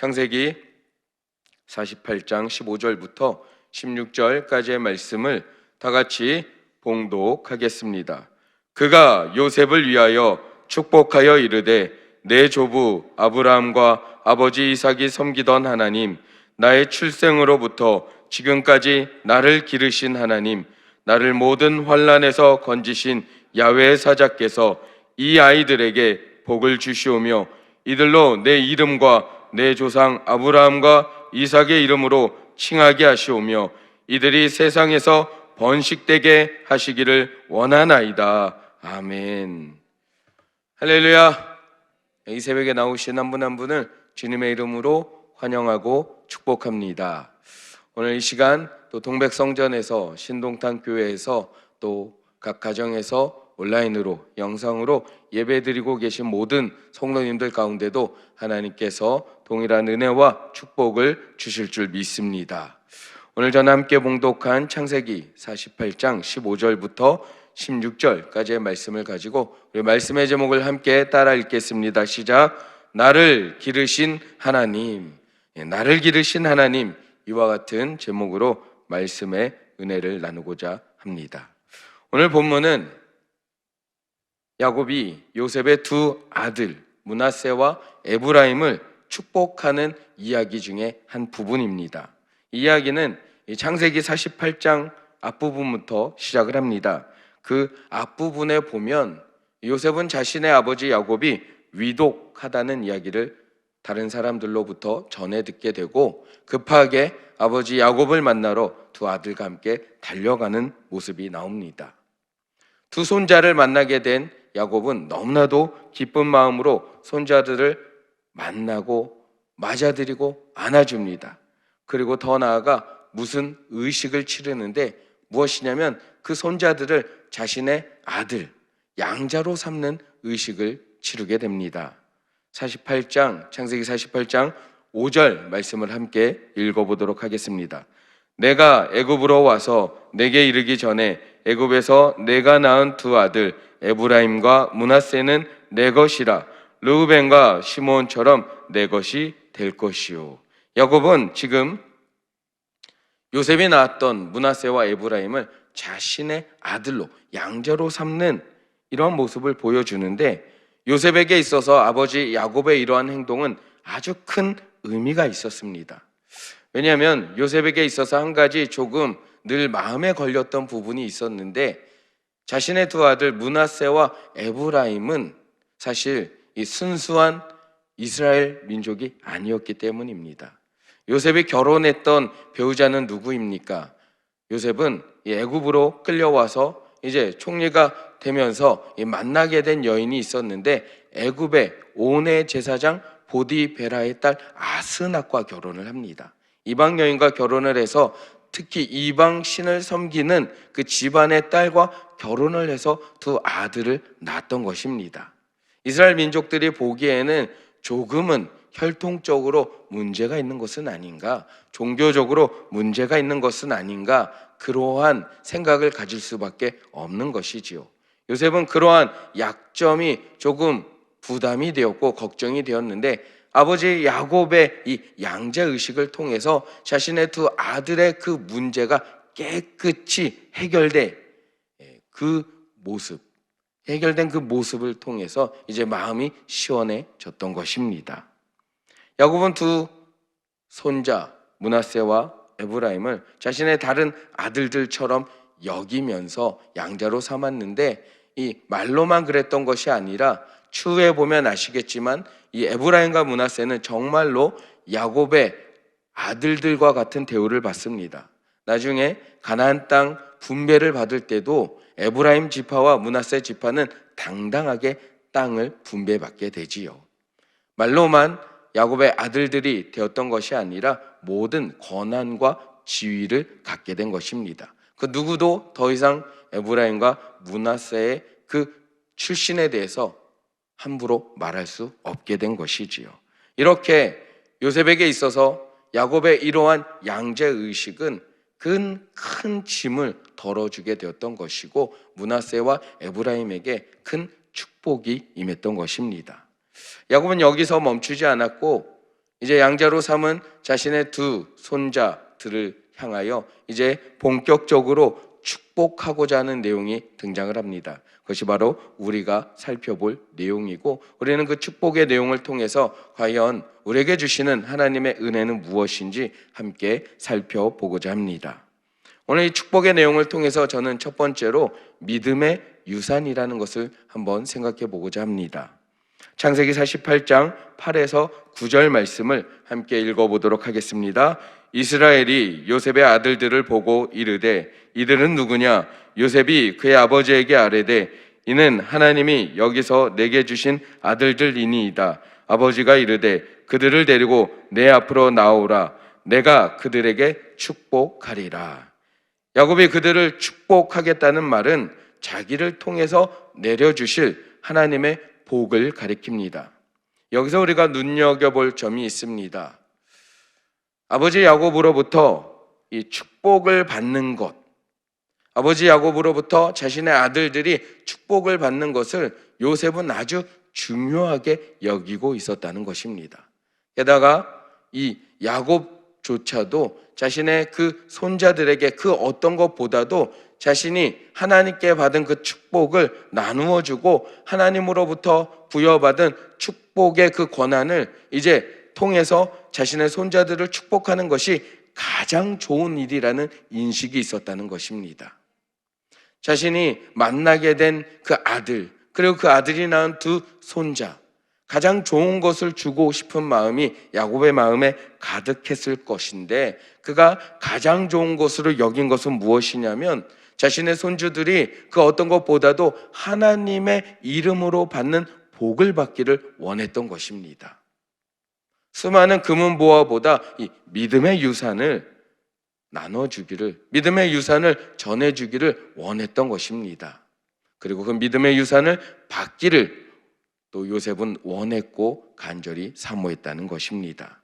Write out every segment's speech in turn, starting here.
창세기 48장 15절부터 16절까지의 말씀을 다 같이 봉독하겠습니다. 그가 요셉을 위하여 축복하여 이르되 내 조부 아브라함과 아버지 이삭이 섬기던 하나님, 나의 출생으로부터 지금까지 나를 기르신 하나님, 나를 모든 환난에서 건지신 야훼의 사자께서 이 아이들에게 복을 주시오며 이들로 내 이름과 내 조상 아브라함과 이삭의 이름으로 칭하게 하시오며 이들이 세상에서 번식되게 하시기를 원하나이다. 아멘. 할렐루야. 이 새벽에 나오신 한 분 한 분을 주님의 이름으로 환영하고 축복합니다. 오늘 이 시간 또 동백성전에서 신동탄 교회에서 또 각 가정에서 온라인으로 영상으로 예배드리고 계신 모든 성도님들 가운데도 하나님께서 동일한 은혜와 축복을 주실 줄 믿습니다. 오늘 저는 함께 봉독한 창세기 48장 15절부터 16절까지의 말씀을 가지고 우리 말씀의 제목을 함께 따라 읽겠습니다. 시작. 나를 기르신 하나님. 나를 기르신 하나님, 이와 같은 제목으로 말씀의 은혜를 나누고자 합니다. 오늘 본문은 야곱이 요셉의 두 아들 므낫세와 에브라임을 축복하는 이야기 중에 한 부분입니다. 이 이야기는 창세기 48장 앞부분부터 시작을 합니다. 그 앞부분에 보면 요셉은 자신의 아버지 야곱이 위독하다는 이야기를 다른 사람들로부터 전해 듣게 되고 급하게 아버지 야곱을 만나러 두 아들과 함께 달려가는 모습이 나옵니다. 두 손자를 만나게 된 야곱은 너무나도 기쁜 마음으로 손자들을 만나고 맞아들이고 안아줍니다. 그리고 더 나아가 무슨 의식을 치르는데 무엇이냐면 그 손자들을 자신의 아들, 양자로 삼는 의식을 치르게 됩니다. 창세기 48장 5절 말씀을 함께 읽어보도록 하겠습니다. 내가 애굽으로 와서 내게 이르기 전에 애굽에서 내가 낳은 두 아들 에브라임과 므낫세는 내 것이라 르우벤과 시므온처럼 내 것이 될 것이요. 야곱은 지금 요셉이 낳았던 므낫세와 에브라임을 자신의 아들로 양자로 삼는 이러한 모습을 보여주는데 요셉에게 있어서 아버지 야곱의 이러한 행동은 아주 큰 의미가 있었습니다. 왜냐하면 요셉에게 있어서 한 가지 조금 늘 마음에 걸렸던 부분이 있었는데 자신의 두 아들 므낫세와 에브라임은 사실 이 순수한 이스라엘 민족이 아니었기 때문입니다. 요셉이 결혼했던 배우자는 누구입니까? 요셉은 애굽으로 끌려와서 이제 총리가 되면서 만나게 된 여인이 있었는데 애굽의 온의 제사장 보디베라의 딸 아스낙과 결혼을 합니다. 이방 여인과 결혼을 해서 특히 이방 신을 섬기는 그 집안의 딸과 결혼을 해서 두 아들을 낳았던 것입니다. 이스라엘 민족들이 보기에는 조금은 혈통적으로 문제가 있는 것은 아닌가, 종교적으로 문제가 있는 것은 아닌가, 그러한 생각을 가질 수밖에 없는 것이지요. 요셉은 그러한 약점이 조금 부담이 되었고 걱정이 되었는데 아버지 야곱의 이 양자의식을 통해서 자신의 두 아들의 그 문제가 깨끗이 해결된 그 모습을 통해서 이제 마음이 시원해졌던 것입니다. 야곱은 두 손자 므낫세와 에브라임을 자신의 다른 아들들처럼 여기면서 양자로 삼았는데 이 말로만 그랬던 것이 아니라 추후에 보면 아시겠지만 이 에브라임과 므낫세는 정말로 야곱의 아들들과 같은 대우를 받습니다. 나중에 가나안 땅 분배를 받을 때도 에브라임 지파와 므낫세 지파는 당당하게 땅을 분배받게 되지요. 말로만 야곱의 아들들이 되었던 것이 아니라 모든 권한과 지위를 갖게 된 것입니다. 그 누구도 더 이상 에브라임과 므낫세의 그 출신에 대해서 함부로 말할 수 없게 된 것이지요. 이렇게 요셉에게 있어서 야곱의 이러한 양자의식은 큰 짐을 덜어주게 되었던 것이고 므낫세와 에브라임에게 큰 축복이 임했던 것입니다. 야곱은 여기서 멈추지 않았고 이제 양자로 삼은 자신의 두 손자들을 향하여 이제 본격적으로 축복하고자 하는 내용이 등장을 합니다. 그것이 바로 우리가 살펴볼 내용이고, 우리는 그 축복의 내용을 통해서 과연 우리에게 주시는 하나님의 은혜는 무엇인지 함께 살펴보고자 합니다. 오늘 이 축복의 내용을 통해서 저는 첫 번째로 믿음의 유산이라는 것을 한번 생각해 보고자 합니다. 창세기 48장 8에서 9절 말씀을 함께 읽어보도록 하겠습니다. 이스라엘이 요셉의 아들들을 보고 이르되 이들은 누구냐? 요셉이 그의 아버지에게 아뢰되 이는 하나님이 여기서 내게 주신 아들들이니이다. 아버지가 이르되 그들을 데리고 내 앞으로 나오라. 내가 그들에게 축복하리라. 야곱이 그들을 축복하겠다는 말은 자기를 통해서 내려주실 하나님의 복을 가리킵니다. 여기서 우리가 눈여겨볼 점이 있습니다. 아버지 야곱으로부터 이 축복을 받는 것, 아버지 야곱으로부터 자신의 아들들이 축복을 받는 것을 요셉은 아주 중요하게 여기고 있었다는 것입니다. 게다가 이 야곱조차도 자신의 그 손자들에게 그 어떤 것보다도 자신이 하나님께 받은 그 축복을 나누어 주고 하나님으로부터 부여받은 축복의 그 권한을 이제 통해서 자신의 손자들을 축복하는 것이 가장 좋은 일이라는 인식이 있었다는 것입니다. 자신이 만나게 된 그 아들, 그리고 그 아들이 낳은 두 손자, 가장 좋은 것을 주고 싶은 마음이 야곱의 마음에 가득했을 것인데, 그가 가장 좋은 것으로 여긴 것은 무엇이냐면 자신의 손주들이 그 어떤 것보다도 하나님의 이름으로 받는 복을 받기를 원했던 것입니다. 수많은 금은보화보다 이 믿음의 유산을 나눠주기를, 믿음의 유산을 전해주기를 원했던 것입니다. 그리고 그 믿음의 유산을 받기를 또 요셉은 원했고 간절히 사모했다는 것입니다.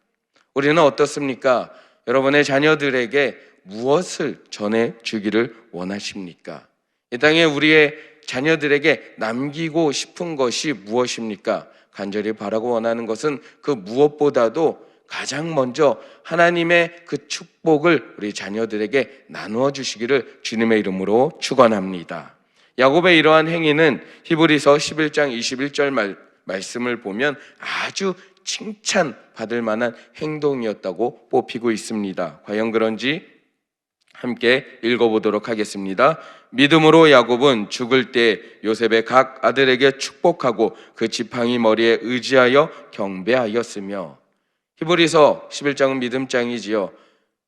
우리는 어떻습니까? 여러분의 자녀들에게 무엇을 전해주기를 원하십니까? 이 땅에 우리의 자녀들에게 남기고 싶은 것이 무엇입니까? 간절히 바라고 원하는 것은 그 무엇보다도 가장 먼저 하나님의 그 축복을 우리 자녀들에게 나누어 주시기를 주님의 이름으로 축원합니다. 야곱의 이러한 행위는 히브리서 11장 21절 말씀을 보면 아주 칭찬받을 만한 행동이었다고 뽑히고 있습니다. 과연 그런지 함께 읽어보도록 하겠습니다. 믿음으로 야곱은 죽을 때 요셉의 각 아들에게 축복하고 그 지팡이 머리에 의지하여 경배하였으며, 히브리서 11장은 믿음장이지요.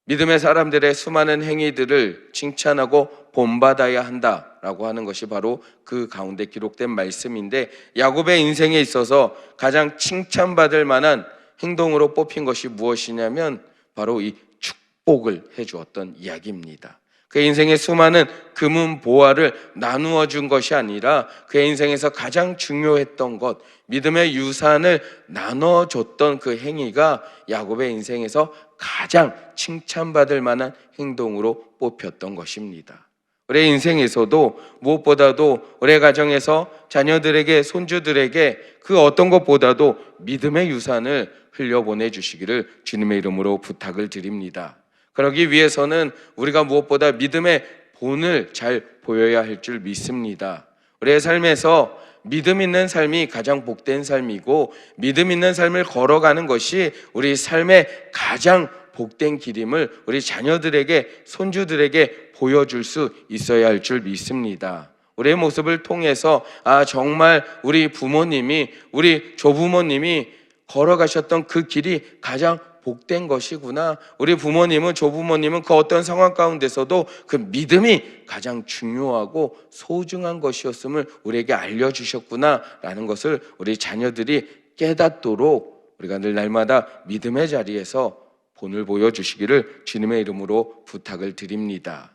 믿음의 사람들의 수많은 행위들을 칭찬하고 본받아야 한다라고 하는 것이 바로 그 가운데 기록된 말씀인데, 야곱의 인생에 있어서 가장 칭찬받을 만한 행동으로 뽑힌 것이 무엇이냐면 바로 이 축복을 해주었던 이야기입니다. 그의 인생의 수많은 금은 보화를 나누어 준 것이 아니라 그의 인생에서 가장 중요했던 것, 믿음의 유산을 나눠줬던 그 행위가 야곱의 인생에서 가장 칭찬받을 만한 행동으로 뽑혔던 것입니다. 우리의 인생에서도 무엇보다도 우리의 가정에서 자녀들에게, 손주들에게 그 어떤 것보다도 믿음의 유산을 흘려보내 주시기를 주님의 이름으로 부탁을 드립니다. 그러기 위해서는 우리가 무엇보다 믿음의 본을 잘 보여야 할 줄 믿습니다. 우리의 삶에서 믿음 있는 삶이 가장 복된 삶이고, 믿음 있는 삶을 걸어가는 것이 우리 삶의 가장 복된 길임을 우리 자녀들에게, 손주들에게 보여줄 수 있어야 할 줄 믿습니다. 우리의 모습을 통해서 정말 우리 부모님이, 우리 조부모님이 걸어가셨던 그 길이 가장 복된 것이구나. 우리 부모님은, 조부모님은 그 어떤 상황 가운데서도 그 믿음이 가장 중요하고 소중한 것이었음을 우리에게 알려주셨구나 라는 것을 우리 자녀들이 깨닫도록 우리가 늘 날마다 믿음의 자리에서 본을 보여주시기를 주님의 이름으로 부탁을 드립니다.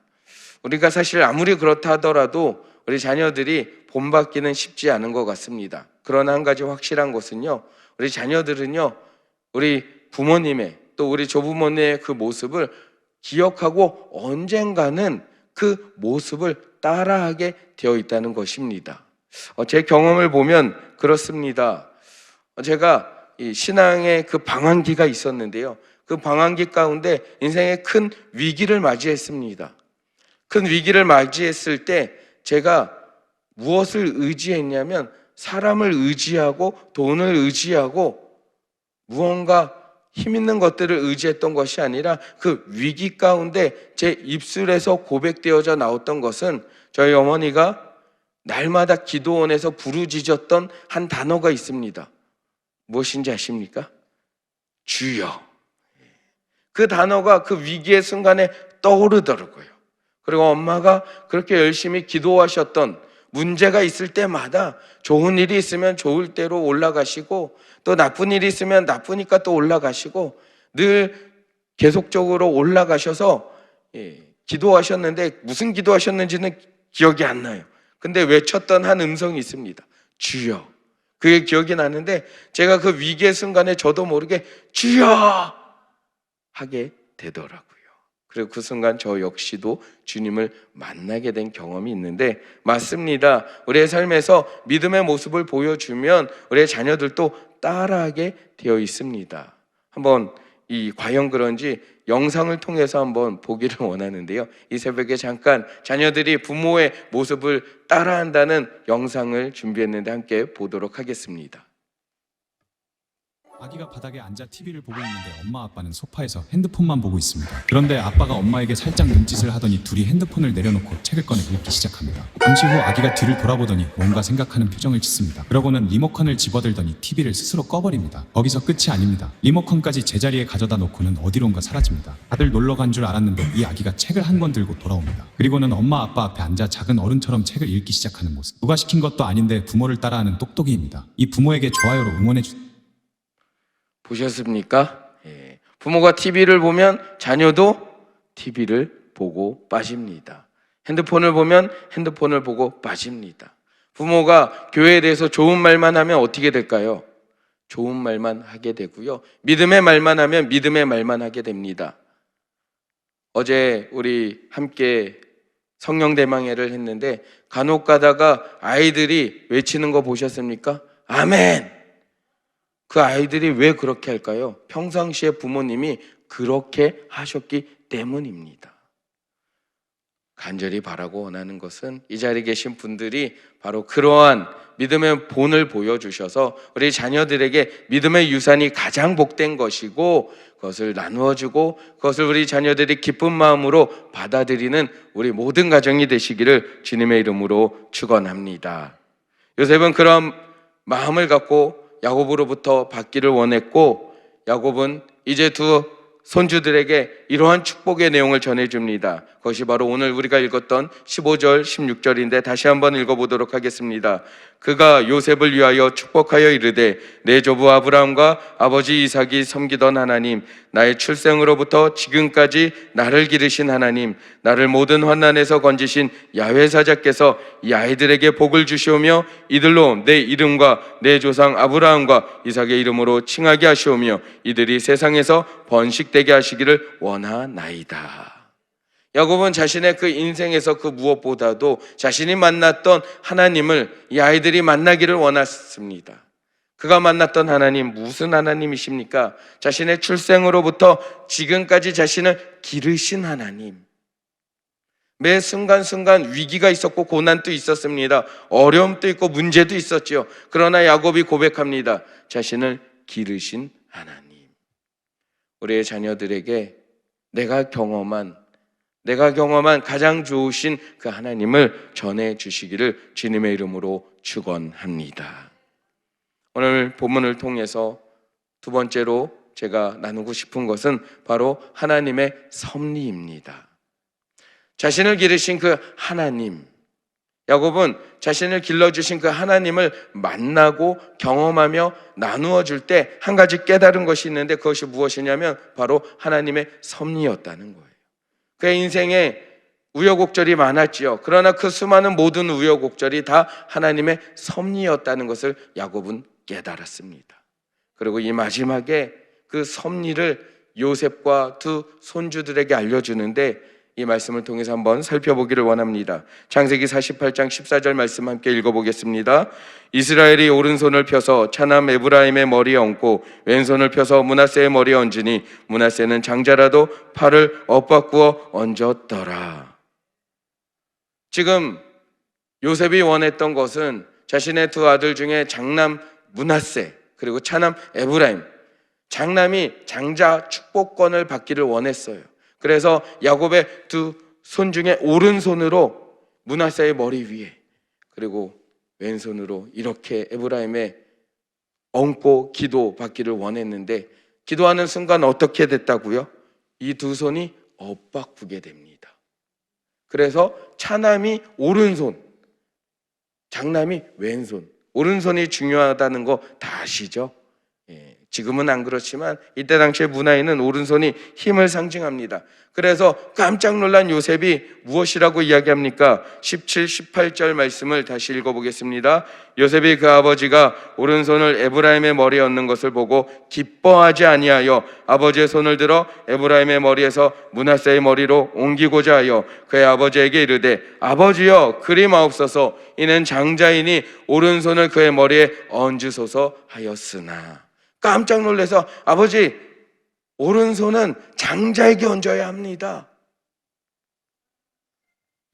우리가 사실 아무리 그렇다 하더라도 우리 자녀들이 본받기는 쉽지 않은 것 같습니다. 그러나 한 가지 확실한 것은요, 우리 자녀들은요, 우리 부모님의, 또 우리 조부모님의 그 모습을 기억하고 언젠가는 그 모습을 따라하게 되어 있다는 것입니다. 제 경험을 보면 그렇습니다. 제가 이 신앙의 그 방황기가 있었는데요. 그 방황기 가운데 인생의 큰 위기를 맞이했습니다. 큰 위기를 맞이했을 때 제가 무엇을 의지했냐면 사람을 의지하고 돈을 의지하고 무언가 힘 있는 것들을 의지했던 것이 아니라 그 위기 가운데 제 입술에서 고백되어져 나왔던 것은 저희 어머니가 날마다 기도원에서 부르짖었던 한 단어가 있습니다. 무엇인지 아십니까? 주여. 그 단어가 그 위기의 순간에 떠오르더라고요. 그리고 엄마가 그렇게 열심히 기도하셨던, 문제가 있을 때마다 좋은 일이 있으면 좋을 대로 올라가시고 또 나쁜 일이 있으면 나쁘니까 또 올라가시고 늘 계속적으로 올라가셔서 기도하셨는데 무슨 기도하셨는지는 기억이 안 나요. 근데 외쳤던 한 음성이 있습니다. 주여. 그게 기억이 나는데 제가 그 위기의 순간에 저도 모르게 주여 하게 되더라고요. 그리고 그 순간 저 역시도 주님을 만나게 된 경험이 있는데, 맞습니다. 우리의 삶에서 믿음의 모습을 보여주면 우리의 자녀들도 따라하게 되어 있습니다. 한번 과연 그런지 영상을 통해서 한번 보기를 원하는데요. 이 새벽에 잠깐 자녀들이 부모의 모습을 따라한다는 영상을 준비했는데 함께 보도록 하겠습니다. 아기가 바닥에 앉아 TV를 보고 있는데 엄마 아빠는 소파에서 핸드폰만 보고 있습니다. 그런데 아빠가 엄마에게 살짝 눈짓을 하더니 둘이 핸드폰을 내려놓고 책을 꺼내 읽기 시작합니다. 잠시 후 아기가 뒤를 돌아보더니 뭔가 생각하는 표정을 짓습니다. 그러고는 리모컨을 집어들더니 TV를 스스로 꺼버립니다. 거기서 끝이 아닙니다. 리모컨까지 제자리에 가져다 놓고는 어디론가 사라집니다. 다들 놀러 간 줄 알았는데 이 아기가 책을 한 권 들고 돌아옵니다. 그리고는 엄마 아빠 앞에 앉아 작은 어른처럼 책을 읽기 시작하는 모습. 누가 시킨 것도 아닌데 부모를 따라하는 똑똑이입니다. 이 부모에게 좋아요로 응원해주세요. 보셨습니까? 부모가 TV를 보면 자녀도 TV를 보고 빠집니다. 핸드폰을 보면 핸드폰을 보고 빠집니다. 부모가 교회에 대해서 좋은 말만 하면 어떻게 될까요? 좋은 말만 하게 되고요. 믿음의 말만 하면 믿음의 말만 하게 됩니다. 어제 우리 함께 성령대망회를 했는데 간혹 가다가 아이들이 외치는 거 보셨습니까? 아멘! 그 아이들이 왜 그렇게 할까요? 평상시에 부모님이 그렇게 하셨기 때문입니다. 간절히 바라고 원하는 것은 이 자리에 계신 분들이 바로 그러한 믿음의 본을 보여주셔서 우리 자녀들에게 믿음의 유산이 가장 복된 것이고 그것을 나누어주고 그것을 우리 자녀들이 기쁜 마음으로 받아들이는 우리 모든 가정이 되시기를 주님의 이름으로 축원합니다. 요셉은 그런 마음을 갖고 야곱으로부터 받기를 원했고 야곱은 이제 두 손주들에게 이러한 축복의 내용을 전해줍니다. 그것이 바로 오늘 우리가 읽었던 15절, 16절인데 다시 한번 읽어보도록 하겠습니다. 그가 요셉을 위하여 축복하여 이르되 내 조부 아브라함과 아버지 이삭이 섬기던 하나님, 나의 출생으로부터 지금까지 나를 기르신 하나님, 나를 모든 환난에서 건지신 야훼 사자께서 이 아이들에게 복을 주시오며 이들로 내 이름과 내 조상 아브라함과 이삭의 이름으로 칭하게 하시오며 이들이 세상에서 번식되게 하시기를 원하나이다. 야곱은 자신의 그 인생에서 그 무엇보다도 자신이 만났던 하나님을 이 아이들이 만나기를 원했습니다. 그가 만났던 하나님, 무슨 하나님이십니까? 자신의 출생으로부터 지금까지 자신을 기르신 하나님. 매 순간순간 위기가 있었고 고난도 있었습니다. 어려움도 있고 문제도 있었죠. 그러나 야곱이 고백합니다. 자신을 기르신 하나님. 우리의 자녀들에게 내가 경험한 가장 좋으신 그 하나님을 전해주시기를 주님의 이름으로 축원합니다. 오늘 본문을 통해서 두 번째로 제가 나누고 싶은 것은 바로 하나님의 섭리입니다. 자신을 기르신 그 하나님, 야곱은 자신을 길러주신 그 하나님을 만나고 경험하며 나누어 줄 때 한 가지 깨달은 것이 있는데 그것이 무엇이냐면 바로 하나님의 섭리였다는 거예요. 그의 인생에 우여곡절이 많았지요. 그러나 그 수많은 모든 우여곡절이 다 하나님의 섭리였다는 것을 야곱은 깨달았습니다. 그리고 이 마지막에 그 섭리를 요셉과 두 손주들에게 알려주는데 이 말씀을 통해서 한번 살펴보기를 원합니다. 창세기 48장 14절 말씀 함께 읽어보겠습니다. 이스라엘이 오른손을 펴서 차남 에브라임의 머리에 얹고 왼손을 펴서 므낫세의 머리에 얹으니 므낫세는 장자라도 팔을 엇바꾸어 얹었더라. 지금 요셉이 원했던 것은 자신의 두 아들 중에 장남 므낫세 그리고 차남 에브라임, 장남이 장자 축복권을 받기를 원했어요. 그래서 야곱의 두 손 중에 오른손으로 므낫세의 머리 위에 그리고 왼손으로 이렇게 에브라임에 얹고 기도받기를 원했는데 기도하는 순간 어떻게 됐다고요? 이 두 손이 엇바꾸게 됩니다. 그래서 차남이 오른손, 장남이 왼손. 오른손이 중요하다는 거 다 아시죠? 지금은 안 그렇지만 이때 당시의 문화에는 오른손이 힘을 상징합니다. 그래서 깜짝 놀란 요셉이 무엇이라고 이야기합니까? 17, 18절 말씀을 다시 읽어보겠습니다. 요셉이 그 아버지가 오른손을 에브라임의 머리에 얹는 것을 보고 기뻐하지 아니하여 아버지의 손을 들어 에브라임의 머리에서 므낫세의 머리로 옮기고자 하여 그의 아버지에게 이르되 아버지여 그리 마옵소서 이는 장자이니 오른손을 그의 머리에 얹으소서 하였으나 깜짝 놀라서 아버지 오른손은 장자에게 얹어야 합니다.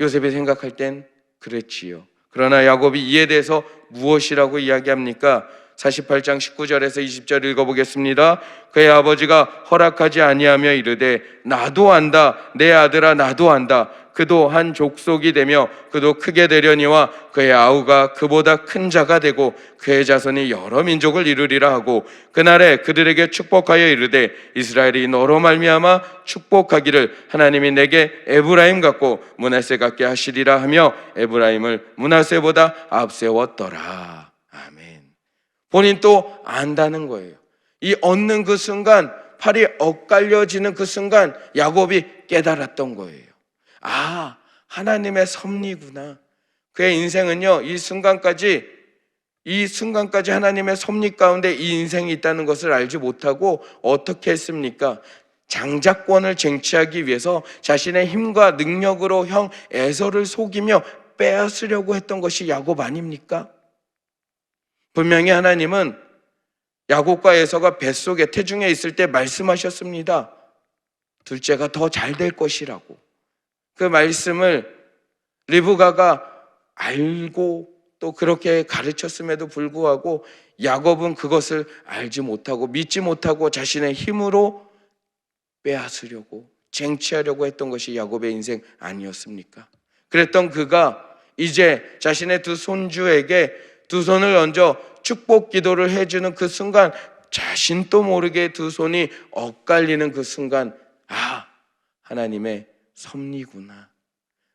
요셉이 생각할 땐 그랬지요. 그러나 야곱이 이에 대해서 무엇이라고 이야기합니까? 48장 19절에서 20절 읽어보겠습니다. 그의 아버지가 허락하지 아니하며 이르되 나도 안다 내 아들아 나도 안다 그도 한 족속이 되며 그도 크게 되려니와 그의 아우가 그보다 큰 자가 되고 그의 자손이 여러 민족을 이루리라 하고 그날에 그들에게 축복하여 이르되 이스라엘이 너로 말미암아 축복하기를 하나님이 내게 에브라임 같고 므낫세 같게 하시리라 하며 에브라임을 므낫세보다 앞세웠더라. 아멘. 본인 또 안다는 거예요. 이 얻는 그 순간 팔이 엇갈려지는 그 순간 야곱이 깨달았던 거예요. 아, 하나님의 섭리구나. 그의 인생은요, 이 순간까지 하나님의 섭리 가운데 이 인생이 있다는 것을 알지 못하고 어떻게 했습니까? 장자권을 쟁취하기 위해서 자신의 힘과 능력으로 형 에서를 속이며 빼앗으려고 했던 것이 야곱 아닙니까? 분명히 하나님은 야곱과 에서가 뱃속에 태중에 있을 때 말씀하셨습니다. 둘째가 더 잘 될 것이라고. 그 말씀을 리브가가 알고 또 그렇게 가르쳤음에도 불구하고 야곱은 그것을 알지 못하고 믿지 못하고 자신의 힘으로 빼앗으려고 쟁취하려고 했던 것이 야곱의 인생 아니었습니까? 그랬던 그가 이제 자신의 두 손주에게 두 손을 얹어 축복 기도를 해주는 그 순간 자신도 모르게 두 손이 엇갈리는 그 순간 아, 하나님의 섭리구나.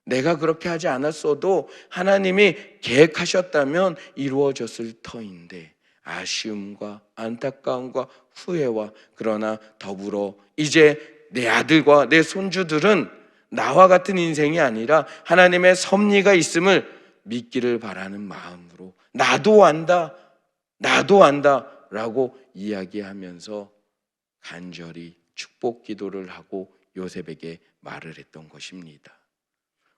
내가 그렇게 하지 않았어도 하나님이 계획하셨다면 이루어졌을 터인데 아쉬움과 안타까움과 후회와 그러나 더불어 이제 내 아들과 내 손주들은 나와 같은 인생이 아니라 하나님의 섭리가 있음을 믿기를 바라는 마음으로 나도 안다 라고 이야기하면서 간절히 축복 기도를 하고 요셉에게 말을 했던 것입니다.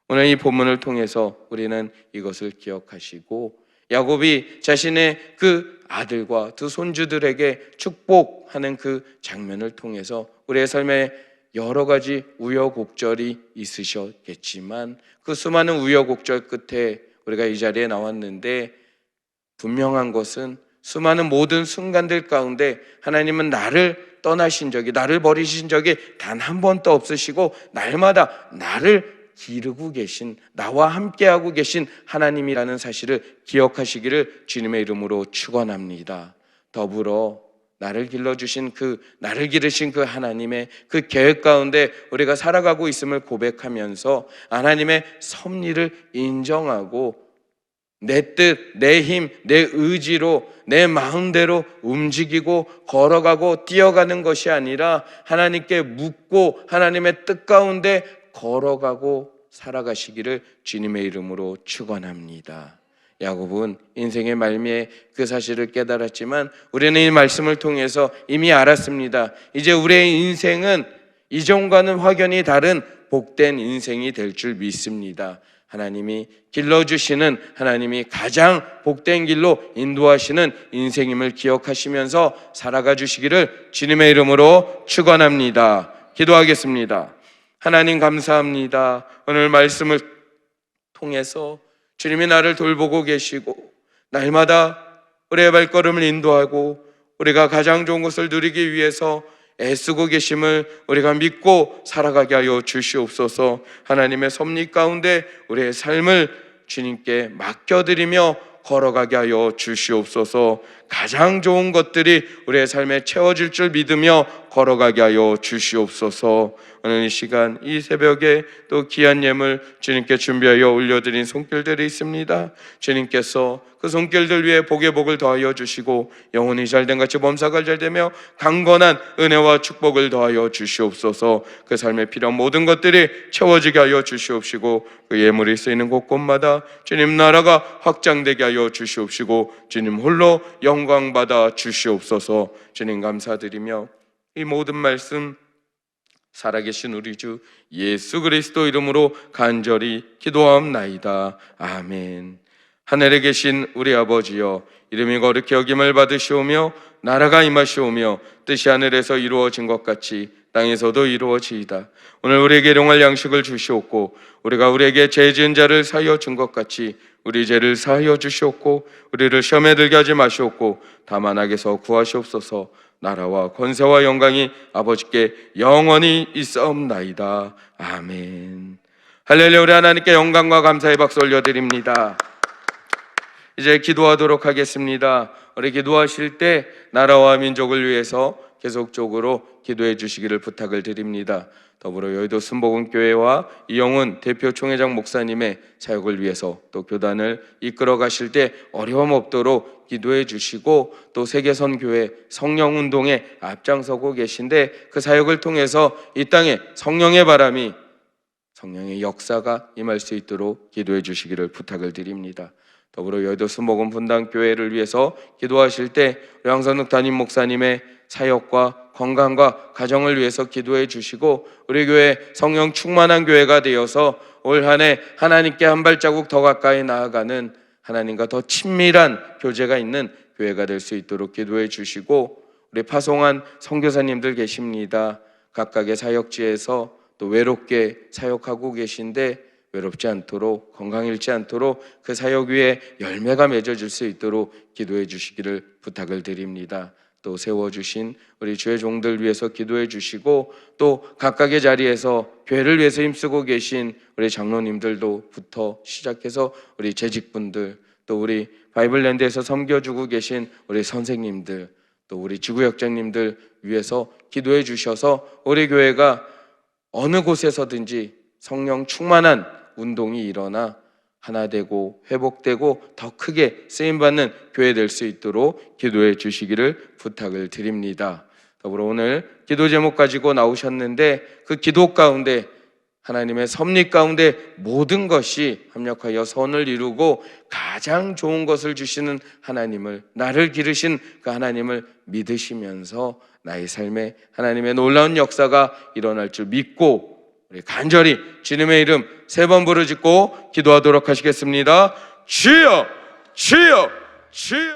오늘 이 본문을 통해서 우리는 이것을 기억하시고 야곱이 자신의 그 아들과 두 손주들에게 축복하는 그 장면을 통해서 우리의 삶에 여러 가지 우여곡절이 있으셨겠지만 그 수많은 우여곡절 끝에 우리가 이 자리에 나왔는데 분명한 것은 수많은 모든 순간들 가운데 하나님은 나를 떠나신 적이 나를 버리신 적이 단 한 번도 없으시고 날마다 나를 기르고 계신 나와 함께하고 계신 하나님이라는 사실을 기억하시기를 주님의 이름으로 축원합니다. 더불어 나를 기르신 그 하나님의 그 계획 가운데 우리가 살아가고 있음을 고백하면서 하나님의 섭리를 인정하고 내 뜻, 내 힘, 내 의지로 내 마음대로 움직이고 걸어가고 뛰어가는 것이 아니라 하나님께 묻고 하나님의 뜻 가운데 걸어가고 살아가시기를 주님의 이름으로 축원합니다. 야곱은 인생의 말미에 그 사실을 깨달았지만 우리는 이 말씀을 통해서 이미 알았습니다. 이제 우리의 인생은 이전과는 확연히 다른 복된 인생이 될 줄 믿습니다. 하나님이 길러주시는, 하나님이 가장 복된 길로 인도하시는 인생임을 기억하시면서 살아가 주시기를 주님의 이름으로 축원합니다. 기도하겠습니다. 하나님 감사합니다. 오늘 말씀을 통해서 주님이 나를 돌보고 계시고 날마다 우리의 발걸음을 인도하고 우리가 가장 좋은 것을 누리기 위해서 애쓰고 계심을 우리가 믿고 살아가게 하여 주시옵소서. 하나님의 섭리 가운데 우리의 삶을 주님께 맡겨드리며 걸어가게 하여 주시옵소서. 가장 좋은 것들이 우리의 삶에 채워질 줄 믿으며 걸어가게 하여 주시옵소서. 오늘 이 시간 이 새벽에 또 귀한 예물 주님께 준비하여 올려드린 손길들이 있습니다. 주님께서 그 손길들 위에 복의 복을 더하여 주시고 영혼이 잘된 같이 범사가 잘되며 강건한 은혜와 축복을 더하여 주시옵소서. 그 삶에 필요한 모든 것들이 채워지게 하여 주시옵시고 그 예물이 쓰이는 곳곳마다 주님 나라가 확장되게 하여 주시옵시고 주님 홀로 영광 받아 주시옵소서. 주님 감사드리며 이 모든 말씀 살아계신 우리 주 예수 그리스도 이름으로 간절히 기도하옵나이다. 아멘. 하늘에 계신 우리 아버지여, 이름이 거룩히 여김을 받으시오며 나라가 임하시오며 뜻이 하늘에서 이루어진 것 같이 땅에서도 이루어지이다. 오늘 우리에게 일용할 양식을 주시옵고 우리가 우리에게 죄 지은 자를 사하여 준 것 같이 우리 죄를 사하여 주시옵고 우리를 시험에 들게 하지 마시옵고 다만 악에서 구하시옵소서. 나라와 권세와 영광이 아버지께 영원히 있사옵나이다. 아멘. 할렐루야. 우리 하나님께 영광과 감사의 박수 올려드립니다. 이제 기도하도록 하겠습니다. 우리 기도하실 때 나라와 민족을 위해서 계속적으로 기도해 주시기를 부탁을 드립니다. 더불어 여의도 순복음교회와 이영훈 대표 총회장 목사님의 사역을 위해서 또 교단을 이끌어 가실 때 어려움 없도록 기도해 주시고 또 세계선교회 성령운동에 앞장서고 계신데 그 사역을 통해서 이 땅에 성령의 바람이, 성령의 역사가 임할 수 있도록 기도해 주시기를 부탁을 드립니다. 더불어 여의도 순복음 분당교회를 위해서 기도하실 때 양선욱 담임 목사님의 사역과 건강과 가정을 위해서 기도해 주시고 우리 교회 성령 충만한 교회가 되어서 올 한 해 하나님께 한 발자국 더 가까이 나아가는, 하나님과 더 친밀한 교제가 있는 교회가 될 수 있도록 기도해 주시고 우리 파송한 선교사님들 계십니다. 각각의 사역지에서 또 외롭게 사역하고 계신데 외롭지 않도록, 건강 잃지 않도록 그 사역 위에 열매가 맺어질 수 있도록 기도해 주시기를 부탁을 드립니다. 또 세워주신 우리 주의 종들 위해서 기도해 주시고 또 각각의 자리에서 교회를 위해서 힘쓰고 계신 우리 장로님들도부터 시작해서 우리 재직분들, 또 우리 바이블랜드에서 섬겨주고 계신 우리 선생님들, 또 우리 지구역장님들 위해서 기도해 주셔서 우리 교회가 어느 곳에서든지 성령 충만한 운동이 일어나 하나 되고 회복되고 더 크게 쓰임받는 교회 될 수 있도록 기도해 주시기를 부탁을 드립니다. 더불어 오늘 기도 제목 가지고 나오셨는데 그 기도 가운데 하나님의 섭리 가운데 모든 것이 합력하여 선을 이루고 가장 좋은 것을 주시는 하나님을, 나를 기르신 그 하나님을 믿으시면서 나의 삶에 하나님의 놀라운 역사가 일어날 줄 믿고 우리 간절히 주님의 이름 3번 부르짖고 기도하도록 하시겠습니다. 주여, 주여, 주여.